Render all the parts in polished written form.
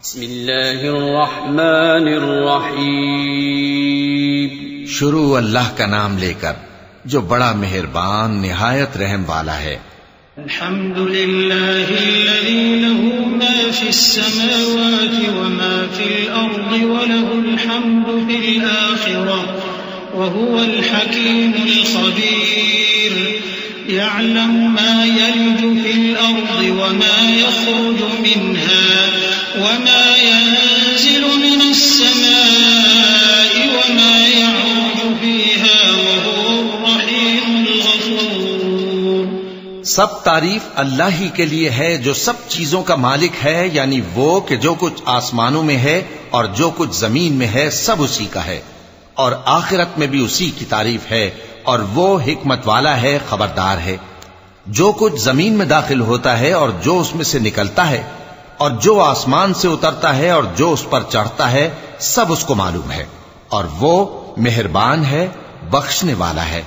بسم اللہ الرحمن الرحیم. شروع اللہ کا نام لے کر جو بڑا مہربان نہایت رحم والا ہے. الحمد للہ الذی له ما فی السماوات وما فی الارض وله الحمد فی الآخرة وهو الحکیم الخبیر. يعلم ما يلج في الأرض وما يخرج منها وما ينزل من السماء وما يعرج فيها وهو الرحيم الغفور. سب تعریف اللہ ہی کے لیے ہے جو سب چیزوں کا مالک ہے، یعنی وہ کہ جو کچھ آسمانوں میں ہے اور جو کچھ زمین میں ہے سب اسی کا ہے، اور آخرت میں بھی اسی کی تعریف ہے، اور وہ حکمت والا ہے، خبردار ہے. جو کچھ زمین میں داخل ہوتا ہے اور جو اس میں سے نکلتا ہے اور جو آسمان سے اترتا ہے اور جو اس پر چڑھتا ہے سب اس کو معلوم ہے، اور وہ مہربان ہے، بخشنے والا ہے.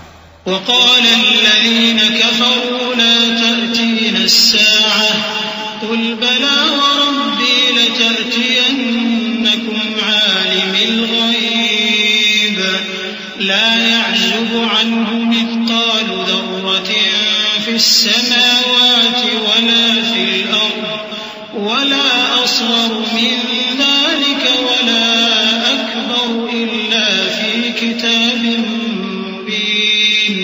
وقال الذين كفروا لا تأتينا الساعة قل بلى وربي لتأتينكم عالم الغيب لا يعزب عنه مثقال ذرة في السماوات ولا في الأرض ولا أصغر من ذلك ولا أكبر إلا في كتاب مبين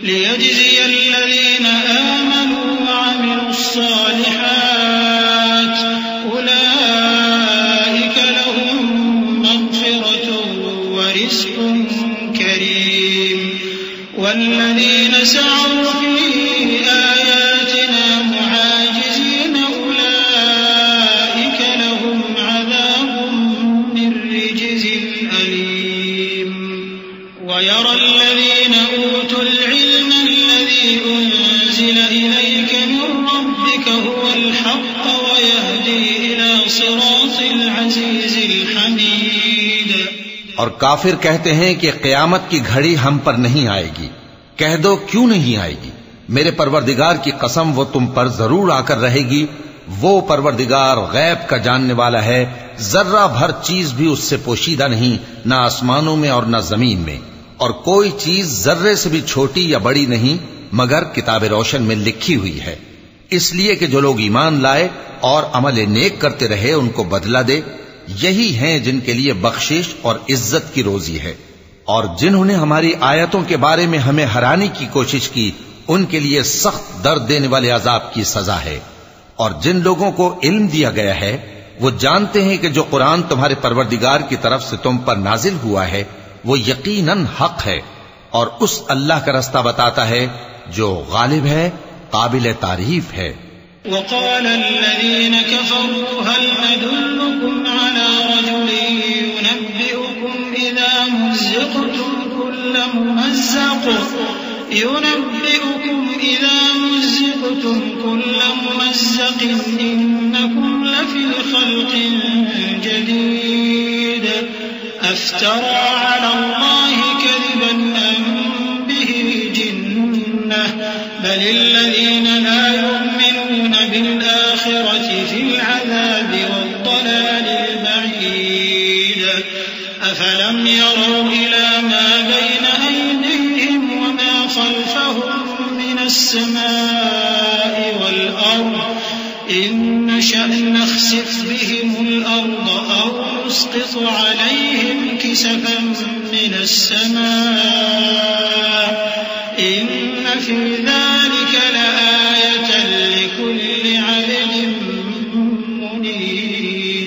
ليجزي الذين آمنوا وعملوا الصالحات أولئك لهم مغفرة ورزق كريم. والذين سعوا في آياتنا معاجزين أولئك لهم عذاب من رجز أليم. ويرى الذين أوتوا العلم الذي أنزل إليك من ربك هو الحق ويهدي إلى صراط العزيز الحميد. اور کافر کہتے ہیں کہ قیامت کی گھڑی ہم پر نہیں آئے گی. کہہ دو کیوں نہیں آئے گی؟ میرے پروردگار کی قسم وہ تم پر ضرور آ کر رہے گی. وہ پروردگار غیب کا جاننے والا ہے، ذرہ بھر چیز بھی اس سے پوشیدہ نہیں، نہ آسمانوں میں اور نہ زمین میں، اور کوئی چیز ذرے سے بھی چھوٹی یا بڑی نہیں مگر کتاب روشن میں لکھی ہوئی ہے. اس لیے کہ جو لوگ ایمان لائے اور عمل نیک کرتے رہے ان کو بدلہ دے. یہی ہیں جن کے لیے بخشش اور عزت کی روزی ہے. اور جنہوں نے ہماری آیتوں کے بارے میں ہمیں ہرانے کی کوشش کی ان کے لیے سخت درد دینے والے عذاب کی سزا ہے. اور جن لوگوں کو علم دیا گیا ہے وہ جانتے ہیں کہ جو قرآن تمہارے پروردگار کی طرف سے تم پر نازل ہوا ہے وہ یقیناً حق ہے، اور اس اللہ کا رستہ بتاتا ہے جو غالب ہے، قابل تعریف ہے. وقال الذين كفروا هل ندلكم على رجل ينبئكم إذا مزقتم كل ممزق إنكم لفي خلق جديد أفترى على الله كذبا أم به جنة بل الذين لا يؤمنون بالآخرة في العذاب والضلال البعيد. أفلم يروا إلى ما بين أيديهم وما خلفهم من السماء والأرض إن نشأ نخسف بهم الأرض أو نسقط عليهم كسفا من السماء إن في ذلك لآية لكل عبد منيب.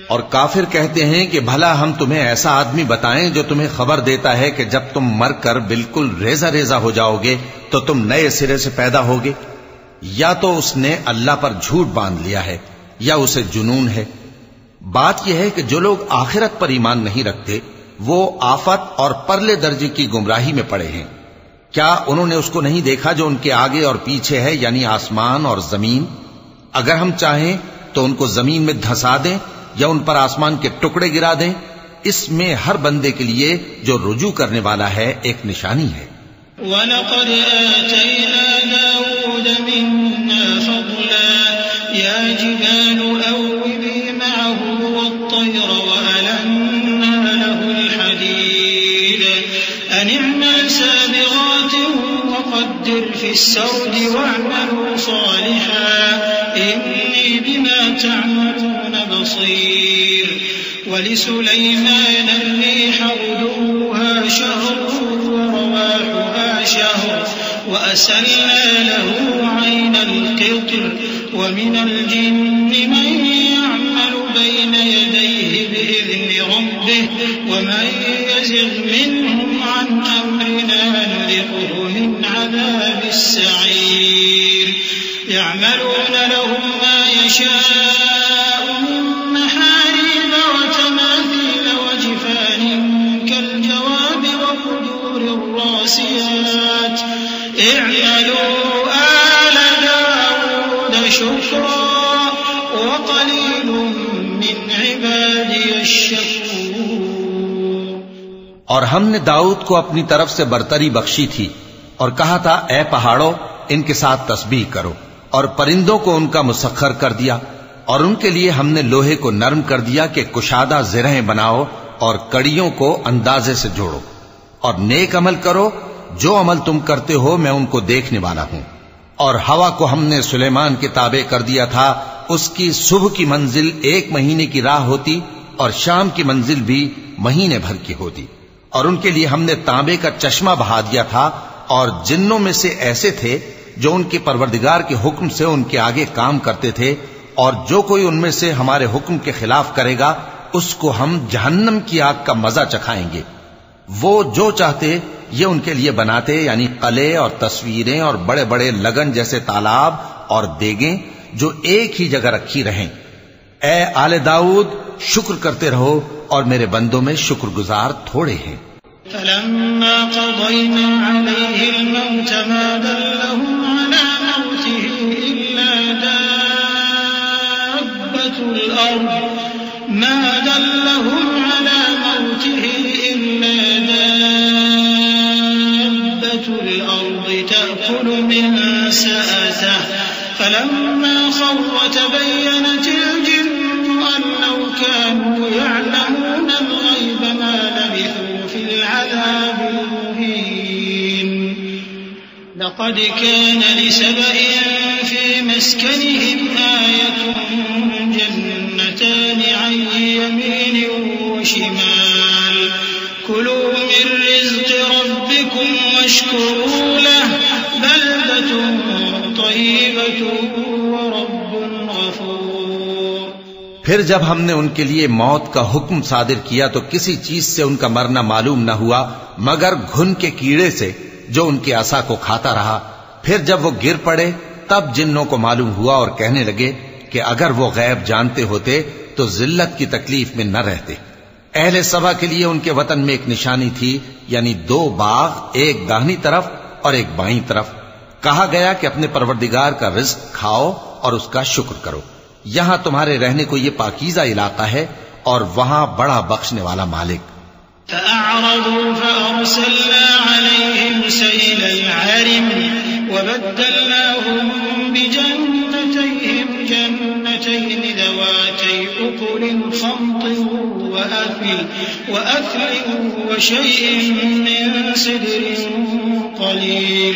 اور کافر کہتے ہیں کہ بھلا ہم تمہیں ایسا آدمی بتائیں جو تمہیں خبر دیتا ہے کہ جب تم مر کر بالکل ریزہ ریزہ ہو جاؤ گے تو تم نئے سرے سے پیدا ہوگے؟ یا تو اس نے اللہ پر جھوٹ باندھ لیا ہے یا اسے جنون ہے. بات یہ ہے کہ جو لوگ آخرت پر ایمان نہیں رکھتے وہ آفت اور پرلے درجے کی گمراہی میں پڑے ہیں. کیا انہوں نے اس کو نہیں دیکھا جو ان کے آگے اور پیچھے ہے، یعنی آسمان اور زمین؟ اگر ہم چاہیں تو ان کو زمین میں دھسا دیں یا ان پر آسمان کے ٹکڑے گرا دیں. اس میں ہر بندے کے لیے جو رجوع کرنے والا ہے ایک نشانی ہے. وَلَقَدْ آتَيْنَا دَاوُودَ مِنَّا فَضْلًا يَا الجبال أوبي معه والطير وألنا له الحديد أن اعمل سابغات وقدر في السرد واعملوا صالحا إني بما تعملون بصير ولسليمان الريح غدوها شهر ورواحها شهر وأسلنا له عين القطر ومن الجن من يعمل بين يديه بإذن ربه ومن يزغ منهم عن أمرنا نذقه من عذاب السعير يعملون له ما يشاء من محاريب وتماثيل وجفان كالجواب وقدور الراسيات اعملوا آل داود شكرا وقليل من عبادي الشكور. اور ہم نے داؤد کو اپنی طرف سے برتری بخشی تھی اور کہا تھا اے پہاڑوں ان کے ساتھ تسبیح کرو، اور پرندوں کو ان کا مسخر کر دیا، اور ان کے لیے ہم نے لوہے کو نرم کر دیا کہ کشادہ زرہیں بناؤ اور کڑیوں کو اندازے سے جوڑو، اور نیک عمل کرو، جو عمل تم کرتے ہو میں ان کو دیکھنے والا ہوں. اور ہوا کو ہم نے سلیمان کے تابع کر دیا تھا، اس کی صبح کی منزل 1 مہینے کی راہ ہوتی اور شام کی منزل بھی مہینے بھر کی ہوتی. اور ان کے لیے ہم نے تانبے کا چشمہ بہا دیا تھا، اور جنوں میں سے ایسے تھے جو ان کے پروردگار کے حکم سے ان کے آگے کام کرتے تھے، اور جو کوئی ان میں سے ہمارے حکم کے خلاف کرے گا اس کو ہم جہنم کی آگ کا مزہ چکھائیں گے. وہ جو چاہتے یہ ان کے لیے بناتے، یعنی قلعے اور تصویریں اور بڑے بڑے لگن جیسے تالاب اور دیگیں جو ایک ہی جگہ رکھی رہیں. اے آل داؤد شکر کرتے رہو، اور میرے بندوں میں شکر گزار تھوڑے ہیں. فلما قضينا عليه الموت ما دلهم على موته إلا دابة الأرض تأكل من سأته فلما خر تبينت الجن أن لو كانوا يعلمون الغيب ما لبثوا في العذاب المهين. لقد كان لسبإ في مسكنهم آية جنتان عن يمين وشمال كلوا من رزق ربكم واشكروا له بلدة طيبة ورب غفور. پھر جب ہم نے ان کے لیے موت کا حکم صادر کیا تو کسی چیز سے ان کا مرنا معلوم نہ ہوا مگر گھن کے کیڑے سے جو ان کے عصا کو کھاتا رہا. پھر جب وہ گر پڑے تب جنوں کو معلوم ہوا اور کہنے لگے کہ اگر وہ غیب جانتے ہوتے تو ذلت کی تکلیف میں نہ رہتے. اہل سبا کے لیے ان کے وطن میں ایک نشانی تھی، یعنی 2 باغ، ایک داہنی طرف اور ایک بائیں طرف. کہا گیا کہ اپنے پروردگار کا رزق کھاؤ اور اس کا شکر کرو. یہاں تمہارے رہنے کو یہ پاکیزہ علاقہ ہے اور وہاں بڑا بخشنے والا مالک. فأعرضوا فأرسلنا عليهم سيل العرم وبدلناهم بجنتيهم جنتين ذواتي أكل خمط وأثل وشيء من سدر قليل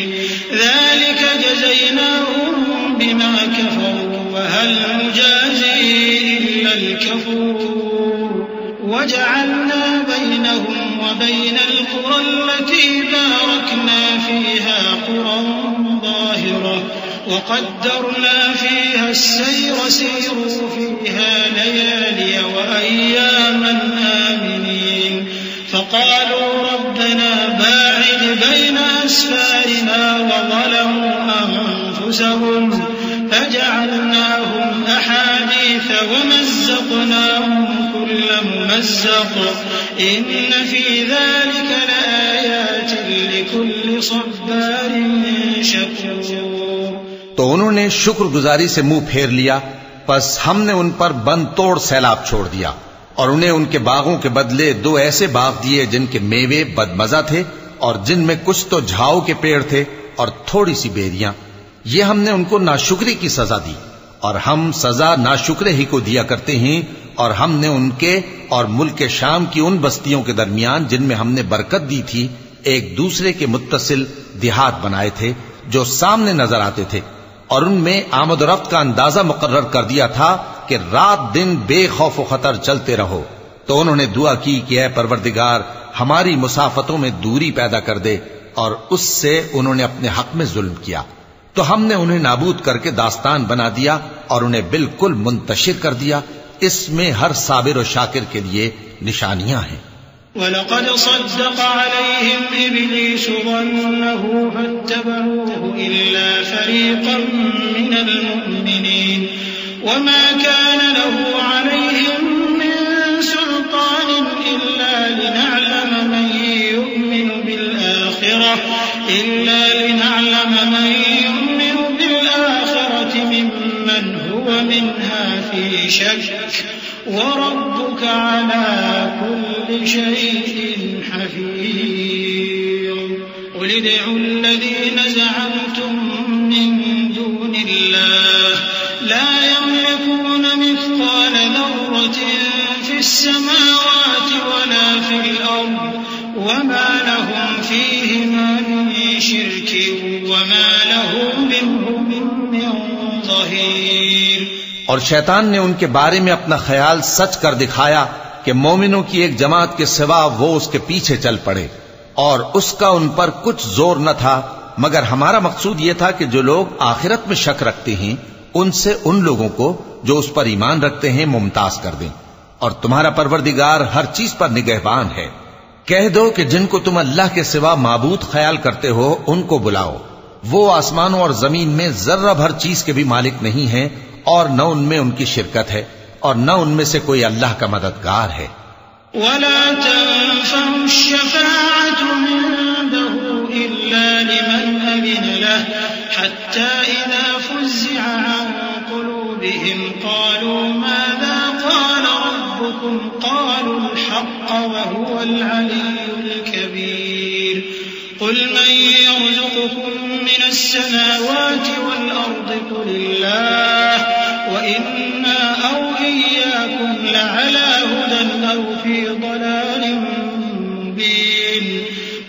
ذلك جزيناهم بما كفروا وهل نجازي إلا الكفور. وجعلنا بينهم وبين القرى التي باركنا فيها قرى ظاهرة وقدرنا فيها السير سيروا فيها ليالي وأياما آمنين. فقالوا ربنا باعد بين أسفارنا وظلموا أنفسهم فجعلناهم أحاديث ومزقناهم كل ممزق إن في ذلك لآيات لكل صبار شكور. تو انہوں نے شکر گزاری سے منہ پھیر لیا، پس ہم نے ان پر بند توڑ سیلاب چھوڑ دیا اور انہیں ان کے باغوں کے بدلے 2 ایسے باغ دیے جن کے میوے بدمزہ تھے اور جن میں کچھ تو جھاؤ کے پیڑ تھے اور تھوڑی سی بیریاں. یہ ہم نے ان کو ناشکری کی سزا دی اور ہم سزا ناشکرے ہی کو دیا کرتے ہیں، اور ہم نے ان کے اور ملک شام کی ان بستیوں کے درمیان جن میں ہم نے برکت دی تھی ایک دوسرے کے متصل دیہات بنائے تھے جو سامنے نظر آتے تھے، اور ان میں آمد و رفت کا اندازہ مقرر کر دیا تھا کہ رات دن بے خوف و خطر چلتے رہو۔ تو انہوں نے دعا کی کہ اے پروردگار ہماری مسافتوں میں دوری پیدا کر دے، اور اس سے انہوں نے اپنے حق میں ظلم کیا، تو ہم نے انہیں نابود کر کے داستان بنا دیا اور انہیں بالکل منتشر کر دیا۔ اس میں ہر صابر و شاکر کے لیے نشانیاں ہیں۔ وَلَقَدْ صَدَّقَ عَلَيْهِمْ إِبْلِيسُ ظَنَّهُ فَاتَّبَعُوهُ إِلَّا فَرِيقًا مِّنَ الْمُؤْمِنِينَ وَمَا كَانَ لَهُ عَلَيْهِمْ مِّن سُلْطَانٍ إِلَّا لِنَعْلَمَ مَن يُؤْمِنُ بِالْآخِرَةِ مِمَّنْ هُوَ مِنْهَا فِي شَكٍّ وَرَبُّكَ عَلَى كُلِّ شَيْءٍ حَفِيظٌ قُلِ ادْعُوا الَّذِينَ زَعَمْتُم مِّن دُونِ اللَّهِ لَا يَمْلِكُونَ مِثْقَالَ ذَرَّةٍ فِي السَّمَاوَاتِ وَلَا فِي الْأَرْضِ وَمَا لَهُمْ فِيهِمَا مِن شِرْكٍ وَمَا لَهُ مِنْهُم مِّن ظَهِيرٍ۔ اور شیطان نے ان کے بارے میں اپنا خیال سچ کر دکھایا کہ مومنوں کی ایک جماعت کے سوا وہ اس کے پیچھے چل پڑے، اور اس کا ان پر کچھ زور نہ تھا، مگر ہمارا مقصود یہ تھا کہ جو لوگ آخرت میں شک رکھتے ہیں ان سے ان لوگوں کو جو اس پر ایمان رکھتے ہیں ممتاز کر دیں، اور تمہارا پروردگار ہر چیز پر نگہبان ہے۔ کہہ دو کہ جن کو تم اللہ کے سوا معبود خیال کرتے ہو ان کو بلاؤ، وہ آسمانوں اور زمین میں ذرہ بھر چیز کے بھی مالک نہیں ہیں، اور نہ ان میں ان کی شرکت ہے، اور نہ ان میں سے کوئی اللہ کا مددگار ہے۔ وَلَا تَنفَعُ الشَّفَاعَةُ عِندَهُ إِلَّا لِمَنْ أَذِنَ لَهُ حَتَّى إِذَا فُزِّعَ عَن قُلُوبِهِمْ قَالُوا مَاذَا قَالَ رَبُّكُمْ قَالُوا الْحَقَّ وَهُوَ الْعَلِيُّ الْكَبِيرُ قُلْ مَن يَرْزُقُكُم مِّنَ السَّمَاوَاتِ وَالْأَرْضِ قُلِ اللَّهُ وَإِنَّا أَوْ إِيَّاكُمْ لَعَلَىٰ هُدًى أَوْ فِي ضَلَالٍ مُّبِينٍ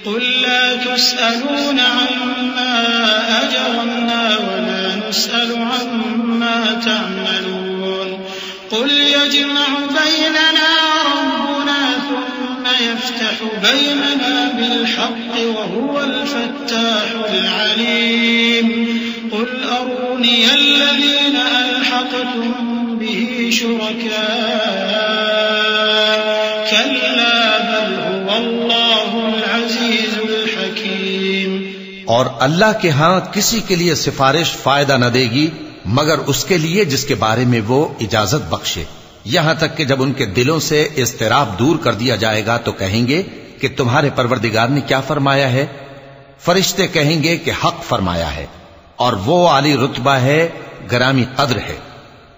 قُل لَّا تُسْأَلُونَ عَمَّا أَجْرَمْنَا وَلَا نُسْأَلُ عَمَّا تَعْمَلُونَ قُلْ يَجْمَعُ بَيْنَنَا رَبُّنَا ثُمَّ يَفْتَحُ بَيْنَنَا بِالْحَقِّ وَهُوَ الْفَتَّاحُ الْعَلِيمُ قُلْ أَرُونِيَ الَّذِينَ أَلْحَقْتُم بِهِ شُرَكَاءَ كَلَّا بَلْ هُوَ اللَّهُ الْعَزِيزُ الْحَكِيمُ۔ اور اللہ کے ہاں کسی کے لیے سفارش فائدہ نہ دے گی مگر اس کے لیے جس کے بارے میں وہ اجازت بخشے، یہاں تک کہ جب ان کے دلوں سے اضطراب دور کر دیا جائے گا تو کہیں گے کہ تمہارے پروردگار نے کیا فرمایا ہے؟ فرشتے کہیں گے کہ حق فرمایا ہے، اور وہ عالی رتبہ ہے، گرامی قدر ہے۔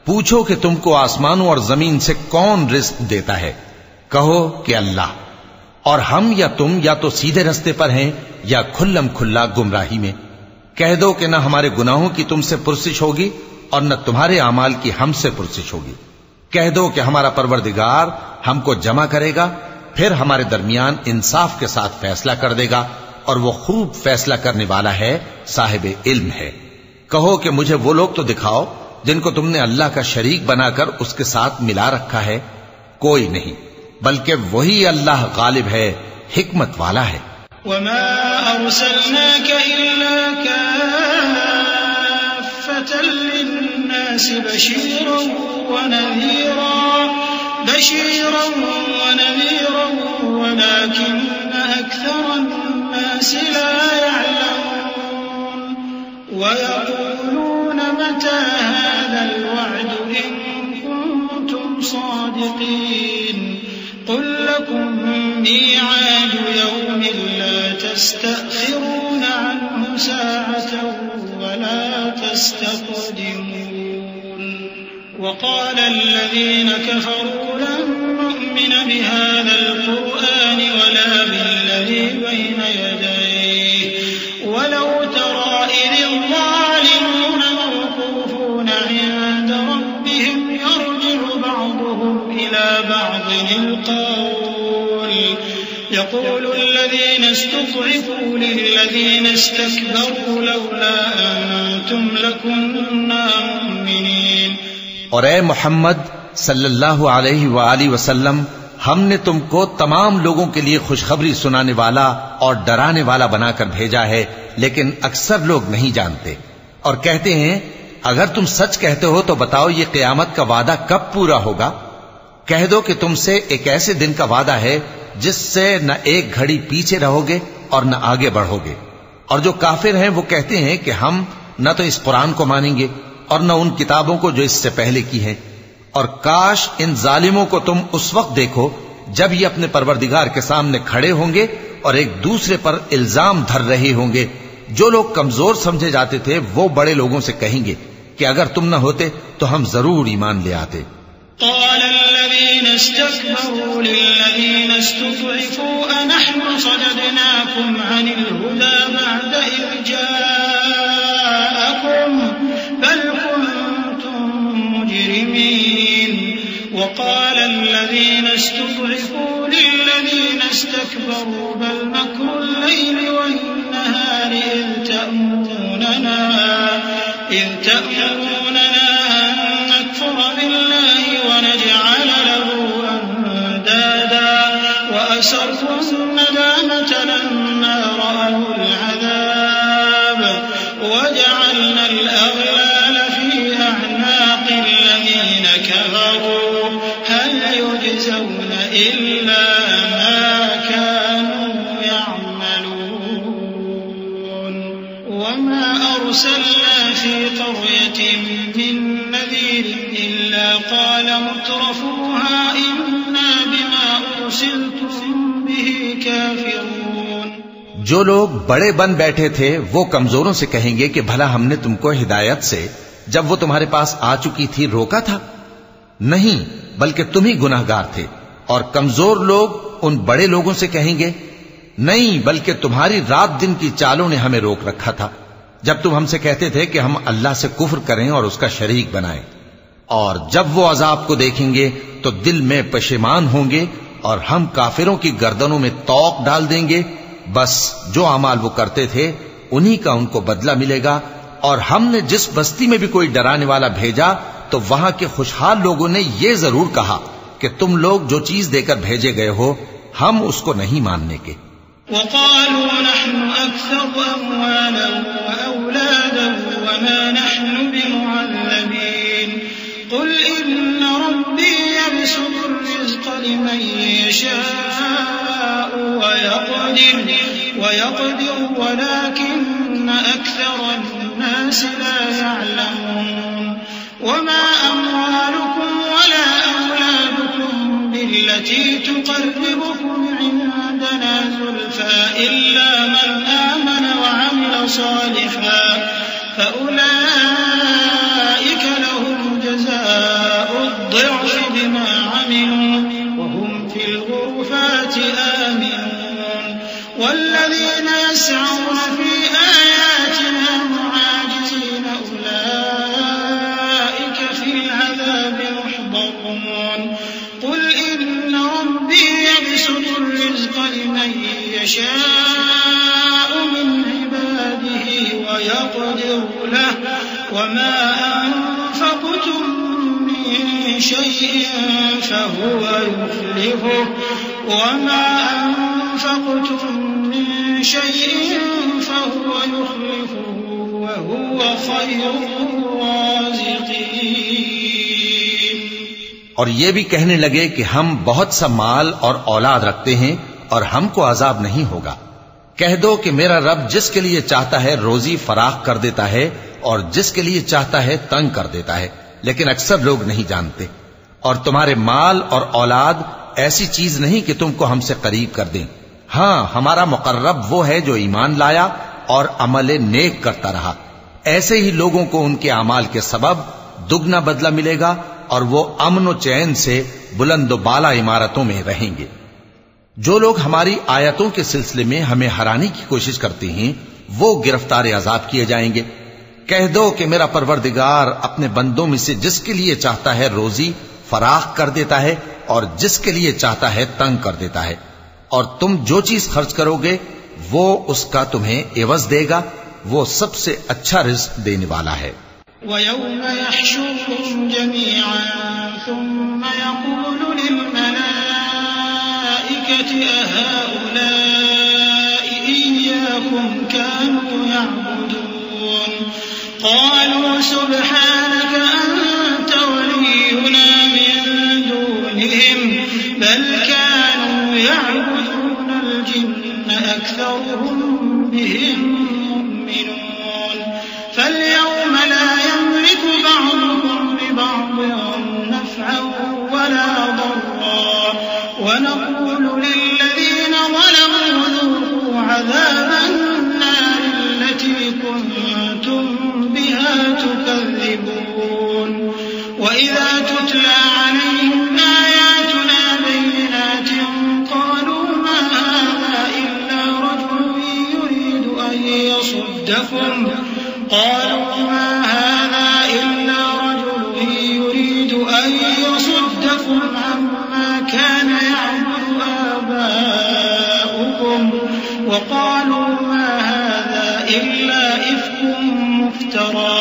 پوچھو کہ تم کو آسمانوں اور زمین سے کون رزق دیتا ہے؟ کہو کہ اللہ، اور ہم یا تم یا تو سیدھے رستے پر ہیں یا کھلم کھلا گمراہی میں۔ کہہ دو کہ نہ ہمارے گناہوں کی تم سے پرسش ہوگی اور نہ تمہارے اعمال کی ہم سے پرسش ہوگی۔ کہہ دو کہ ہمارا پروردگار ہم کو جمع کرے گا، پھر ہمارے درمیان انصاف کے ساتھ فیصلہ کر دے گا، اور وہ خوب فیصلہ کرنے والا ہے، صاحب علم ہے۔ کہو کہ مجھے وہ لوگ تو دکھاؤ جن کو تم نے اللہ کا شریک بنا کر اس کے ساتھ ملا رکھا ہے۔ کوئی نہیں، بلکہ وہی اللہ غالب ہے، حکمت والا ہے۔ وَمَا أَرْسَلْنَاكَ إِلَّا كَافَّةً لِّلنَّاسِ بَشِيرًا وَنَذِيرًا وَلَٰكِنَّ أَكْثَرَ النَّاسِ لَا يَعْلَمُونَ وَيَقُولُونَ مَتَىٰ هَٰذَا الْوَعْدُ إِن كُنتُمْ صَادِقِينَ قُل لَّكُم مِّيعَادُ يَوْمٍ لَّا تَسْتَأْخِرُونَ عَنْهُ سَاعَةً وَلَا تَسْتَقْدِمُونَ وَقَالَ الَّذِينَ كَفَرُوا لَن نُّؤْمِنَ بِهَٰذَا الْقُرْآنِ وَلَا بِالَّذِي بَيْنَ يَدَيْهِ وَلَوْ تَرَىٰ إِذِ الظَّالِمُونَ مَوْقُوفُونَ عِندَ بعض القول يقول الذين استضعفوا للذين استكبروا لولا أنتم لكنا مؤمنين. اور اے محمد صلی اللہ علیہ وآلہ وسلم، ہم نے تم کو تمام لوگوں کے لیے خوشخبری سنانے والا اور ڈرانے والا بنا کر بھیجا ہے، لیکن اکثر لوگ نہیں جانتے اور کہتے ہیں اگر تم سچ کہتے ہو تو بتاؤ یہ قیامت کا وعدہ کب پورا ہوگا؟ کہہ دو کہ تم سے ایک ایسے دن کا وعدہ ہے جس سے نہ ایک گھڑی پیچھے رہو گے اور نہ آگے بڑھو گے. اور جو کافر ہیں وہ کہتے ہیں کہ ہم نہ تو اس قرآن کو مانیں گے اور نہ ان کتابوں کو جو اس سے پہلے کی ہیں. اور کاش ان ظالموں کو تم اس وقت دیکھو جب یہ اپنے پروردگار کے سامنے کھڑے ہوں گے اور ایک دوسرے پر الزام دھر رہے ہوں گے. جو لوگ کمزور سمجھے جاتے تھے وہ بڑے لوگوں سے کہیں گے کہ اگر تم نہ ہوتے تو ہم ضرور ایمان لے آتے. قال الذين استكبروا للذين استضعفوا أنحن صددناكم عن الهدى بعد إذ جاءكم بل كنتم مجرمين. وقال الذين استضعفوا للذين استكبروا بل مكر الليل والنهار إذ تأمروننا أن نكفر بالله ونجعل له أندادا وأسروا الندامة لما رأوا العذاب وجعلنا الأغلال في أعناق الذين كفروا هل يجزون إلا ما كانوا يعملون. وما أرسلنا في قرية من نذير إلا قال مترفوها إنا بما أرسلتم به كافرون. جو لوگ بڑے بن بیٹھے تھے وہ کمزوروں سے کہیں گے کہ بھلا ہم نے تم کو ہدایت سے جب وہ تمہارے پاس آ چکی تھی روکا تھا؟ نہیں، بلکہ تم ہی گناہگار تھے. اور کمزور لوگ ان بڑے لوگوں سے کہیں گے نہیں، بلکہ تمہاری رات دن کی چالوں نے ہمیں روک رکھا تھا جب تم ہم سے کہتے تھے کہ ہم اللہ سے کفر کریں اور اس کا شریک بنائیں. اور جب وہ عذاب کو دیکھیں گے تو دل میں پشیمان ہوں گے اور ہم کافروں کی گردنوں میں طوق ڈال دیں گے. بس جو اعمال وہ کرتے تھے انہی کا ان کو بدلہ ملے گا. اور ہم نے جس بستی میں بھی کوئی ڈرانے والا بھیجا تو وہاں کے خوشحال لوگوں نے یہ ضرور کہا کہ تم لوگ جو چیز دے کر بھیجے گئے ہو ہم اس کو نہیں ماننے کے. وقالوا نحن أكثر أموالا وأولادا وما نحن بمعذبين. قل إن ربي يبسط الرزق لمن يشاء ويقدر ولكن أكثر الناس لا يعلمون. وما أموالكم ولا أولادكم بالتي تقربكم عندنا زلفى إلا من آمن وعمل صالحا فأولئك لهم جزاء الضعف بما عملوا وهم في الغرفات آمنون. والذين يسعون في آياتنا معاجزين أولئك في العذاب محضرون. قل إن ربي يبسط الرزق لمن يشاء من عباده ويقدر له وما أنفقتم من شيء فهو يخلفه وما أنفقتم من شيء فهو يخلفه وهو خير الرازقين. اور یہ بھی کہنے لگے کہ ہم بہت سا مال اور اولاد رکھتے ہیں اور ہم کو عذاب نہیں ہوگا. کہہ دو کہ میرا رب جس کے لیے چاہتا ہے روزی فراخ کر دیتا ہے اور جس کے لیے چاہتا ہے تنگ کر دیتا ہے، لیکن اکثر لوگ نہیں جانتے. اور تمہارے مال اور اولاد ایسی چیز نہیں کہ تم کو ہم سے قریب کر دیں. ہاں، ہمارا مقرب وہ ہے جو ایمان لایا اور عمل نیک کرتا رہا. ایسے ہی لوگوں کو ان کے اعمال کے سبب دگنا بدلہ ملے گا اور وہ امن و چین سے بلند و بالا عمارتوں میں رہیں گے. جو لوگ ہماری آیتوں کے سلسلے میں ہمیں ہرانے کی کوشش کرتے ہیں وہ گرفتار عذاب کیے جائیں گے. کہہ دو کہ میرا پروردگار اپنے بندوں میں سے جس کے لیے چاہتا ہے روزی فراخ کر دیتا ہے اور جس کے لیے چاہتا ہے تنگ کر دیتا ہے، اور تم جو چیز خرچ کرو گے وہ اس کا تمہیں عوض دے گا، وہ سب سے اچھا رزق دینے والا ہے۔ وَيَوْمَ يَحْشُرُهُمْ جَمِيعًا ثُمَّ يَقُولُ لِلْمَلَائِكَةِ أَهَؤُلَاءِ إِيَّاكُمْ كَانُوا يَعْبُدُونَ قَالُوا سُبْحَانَكَ أَنْتَ وَلِيُّنَا مِنْ دُونِهِمْ بَلْ كَانُوا يَعْبُدُونَ الْجِنَّ أَكْثَرُهُمْ بِهِمْ مُؤْمِنُونَ فَالْيَوْمَ لَا يَمْلِكُ بَعْضُكُمْ لِبَعْضٍ نَفْعًا وَلَا ضَرًّا وَنَقُولُ لِلَّذِينَ ظَلَمُوا ذُوقُوا عَذَابَ النَّارِ الَّتِي كُنتُمْ بِهَا تُكَذِّبُونَ وَإِذَا تُتْلَى عَلَيْهِمْ آيَاتُنَا بَيِّنَاتٍ قَالُوا مَا هَذَا إِلَّا رَجُلٌ يُرِيدُ أَن يَصُدَّكُمْ عَمَّا كَانَ يَعْبُدُ آبَاؤُكُمْ وَقَالُوا مَا هَذَا إِلَّا إِفْكٌ مُفْتَرًى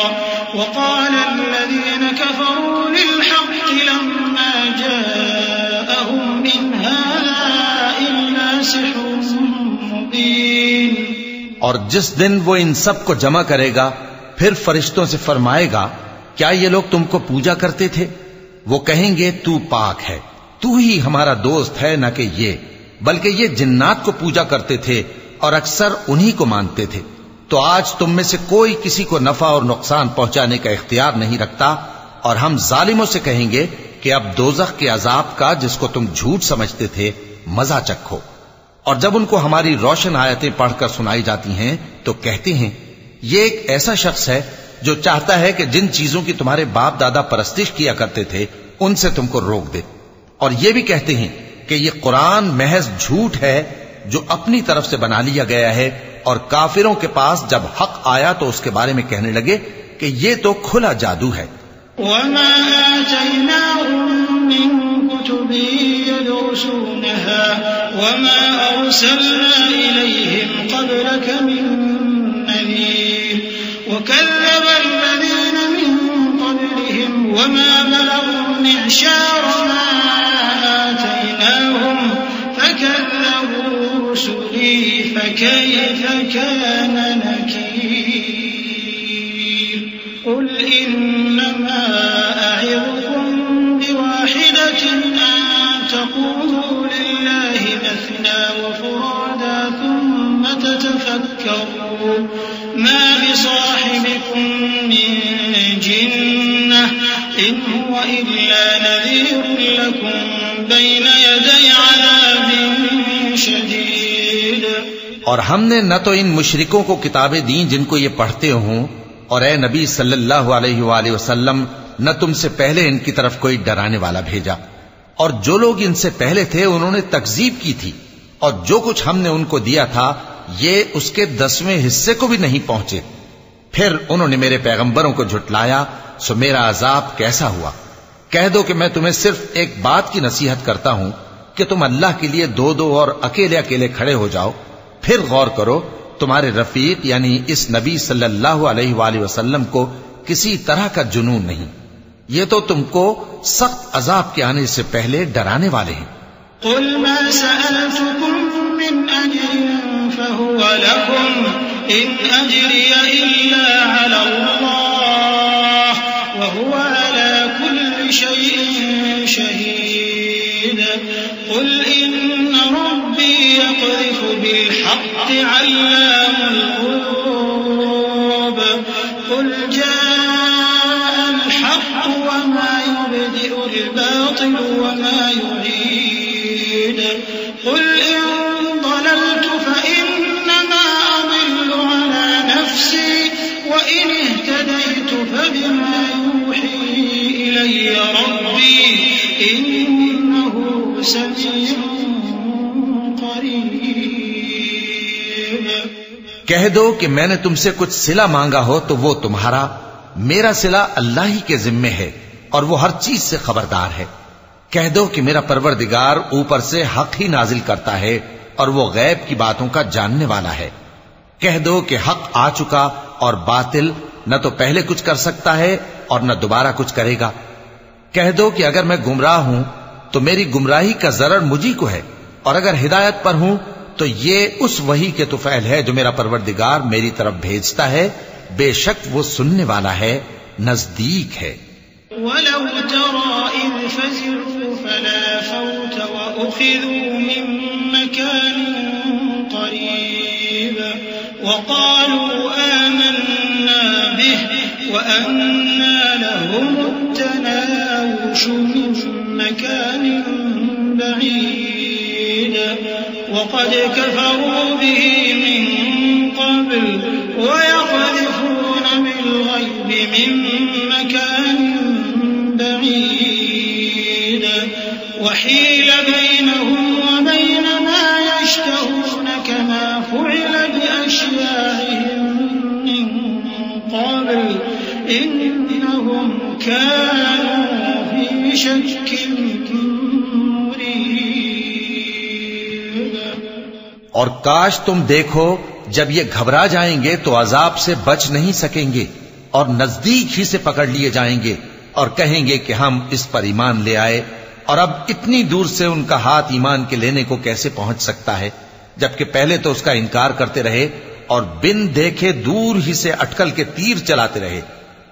وَقَالَ الَّذِينَ كَفَرُوا لِلْحَقِّ لَمَّا جَاءَهُمْ إِنْ هَذَا إِلَّا سِحْرٌ مُبِينٌ۔ اور جس دن وہ ان سب کو جمع کرے گا پھر فرشتوں سے فرمائے گا کیا یہ لوگ تم کو پوجا کرتے تھے؟ وہ کہیں گے تو پاک ہے، تو ہی ہمارا دوست ہے، نہ کہ یہ، بلکہ یہ جنات کو پوجا کرتے تھے اور اکثر انہی کو مانتے تھے۔ تو آج تم میں سے کوئی کسی کو نفع اور نقصان پہنچانے کا اختیار نہیں رکھتا، اور ہم ظالموں سے کہیں گے کہ اب دوزخ کے عذاب کا جس کو تم جھوٹ سمجھتے تھے مزہ چکھو۔ اور جب ان کو ہماری روشن آیتیں پڑھ کر سنائی جاتی ہیں تو کہتے ہیں یہ ایک ایسا شخص ہے جو چاہتا ہے کہ جن چیزوں کی تمہارے باپ دادا پرستش کیا کرتے تھے ان سے تم کو روک دے، اور یہ بھی کہتے ہیں کہ یہ قرآن محض جھوٹ ہے جو اپنی طرف سے بنا لیا گیا ہے، اور کافروں کے پاس جب حق آیا تو اس کے بارے میں کہنے لگے کہ یہ تو کھلا جادو ہے۔ وَمَا آتَيْنَاهُم مِّن كُتُبٍ يَدْرُسُونَهَا وَمَا أَرْسَلْنَا إِلَيْهِمْ قَبْلَكَ مِن نَّذِيرٍ وَكَذَّبَ الَّذِينَ مِن قَبْلِهِمْ وَمَا بَلَغُوا مِعْشَارَ مَا آتَيْنَاهُمْ فَكَذَّبُوا رُسُلِي فَكَيْفَ كَانَ نَكِيرِ قُلْ إِنَّمَا أَعِظُكُم بِوَاحِدَةٍ أَن تَقُومُوا لِلَّهِ مَثْنَىٰ وَفُرَادَىٰ ثُمَّ تَتَفَكَّرُوا مَا بِصَاحِبِكُم مِّن جِنَّةٍ إِنْ هُوَ إِلَّا نَذِيرٌ لَّكُم بَيْنَ يَدَيْ عَذَابٍ شَدِيدٍ۔ اور ہم نے نہ تو ان مشرکوں کو کتابیں دیں جن کو یہ پڑھتے ہوں، اور اے نبی صلی اللہ علیہ وآلہ وسلم نہ تم سے پہلے ان کی طرف کوئی ڈرانے والا بھیجا، اور جو لوگ ان سے پہلے تھے انہوں نے تکذیب کی تھی، اور جو کچھ ہم نے ان کو دیا تھا یہ اس کے 10ویں حصے کو بھی نہیں پہنچے۔ پھر انہوں نے میرے پیغمبروں کو جھٹلایا، سو میرا عذاب کیسا ہوا۔ کہہ دو کہ میں تمہیں صرف ایک بات کی نصیحت کرتا ہوں کہ تم اللہ کے لیے دو دو اور اکیلے اکیلے کھڑے ہو جاؤ، پھر غور کرو تمہارے رفیق یعنی اس نبی صلی اللہ علیہ وآلہ وسلم کو کسی طرح کا جنون نہیں، یہ تو تم کو سخت عذاب کے آنے سے پہلے ڈرانے والے ہیں۔ قُلْ مَا سَأَلْتُكُم مِّنْ أَجْرٍ فَهُوَ لَكُمْ إِنْ أَجْرِيَ إِلَّا عَلَى اللَّهِ وَهُوَ عَلَى كُلِّ شَيْءٍ شَهِيدٌ قُلْ إِنَّ رَبِّي يَقْذِفُ بِالْحَقِّ عَلَّامُ الْغُيُوبِ قُلْ جَاءَ الْحَقُّ وَمَا يُبْدِئُ الْبَاطِلُ وَمَا يُعِيدُ قُلْ إِن ضَلَلْتُ فَإِنَّمَا أَضِلُّ عَلَى نَفْسِي وَإِنِ اهْتَدَيْتُ فَبِمَا يُوحِي إِلَيَّ رَبِّي إِنَّهُ سَمِيعٌ قَرِيبٌ۔ کہہ دو کہ میں نے تم سے کچھ صلہ مانگا ہو تو وہ تمہارا، میرا صلہ اللہ ہی کے ذمے ہے، اور وہ ہر چیز سے خبردار ہے۔ کہہ دو کہ میرا پروردگار اوپر سے حق ہی نازل کرتا ہے اور وہ غیب کی باتوں کا جاننے والا ہے۔ کہہ دو کہ حق آ چکا اور باطل نہ تو پہلے کچھ کر سکتا ہے اور نہ دوبارہ کچھ کرے گا۔ کہہ دو کہ اگر میں گمراہ ہوں تو میری گمراہی کا ضرر مجھی کو ہے، اور اگر ہدایت پر ہوں تو یہ اس وحی کے طفیل ہے جو میرا پروردگار میری طرف بھیجتا ہے، بے شک وہ سننے والا ہے، نزدیک ہے۔ وَلَوْ تَرَىٰ إِذْ فَزِعُوا فَلَا فَوْتَ وَأُخِذُوا مِن مَّكَانٍ قَرِيبٍ وَقَالُوا آمَنَّا بِهِ وَأَنَّىٰ لَهُمُ التَّنَاوُشُ مِن مَّكَانٍ بَعِيدٍ وَقَدْ كَفَرُوا بِهِ مِن قَبْلُ وَيَقْذِفُونَ بِالْغَيْبِ مِن مَّكَانٍ بعيد وحيل بينهم وبين ما يشتهون كما فعل بأشياعهم من قبل إنهم كانوا في شك مريب۔ اور کاش تم دیکھو جب یہ گھبرا جائیں گے تو عذاب سے بچ نہیں سکیں گے اور نزدیک ہی سے پکڑ لیے جائیں گے، اور کہیں گے کہ ہم اس پر ایمان لے آئے، اور اب اتنی دور سے ان کا ہاتھ ایمان کے لینے کو کیسے پہنچ سکتا ہے، جبکہ پہلے تو اس کا انکار کرتے رہے اور بن دیکھے دور ہی سے اٹکل کے تیر چلاتے رہے،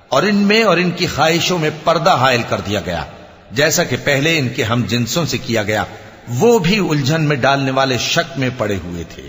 اور ان میں اور ان کی خواہشوں میں پردہ حائل کر دیا گیا، جیسا کہ پہلے ان کے ہم جنسوں سے کیا گیا، وہ بھی الجھن میں ڈالنے والے شک میں پڑے ہوئے تھے۔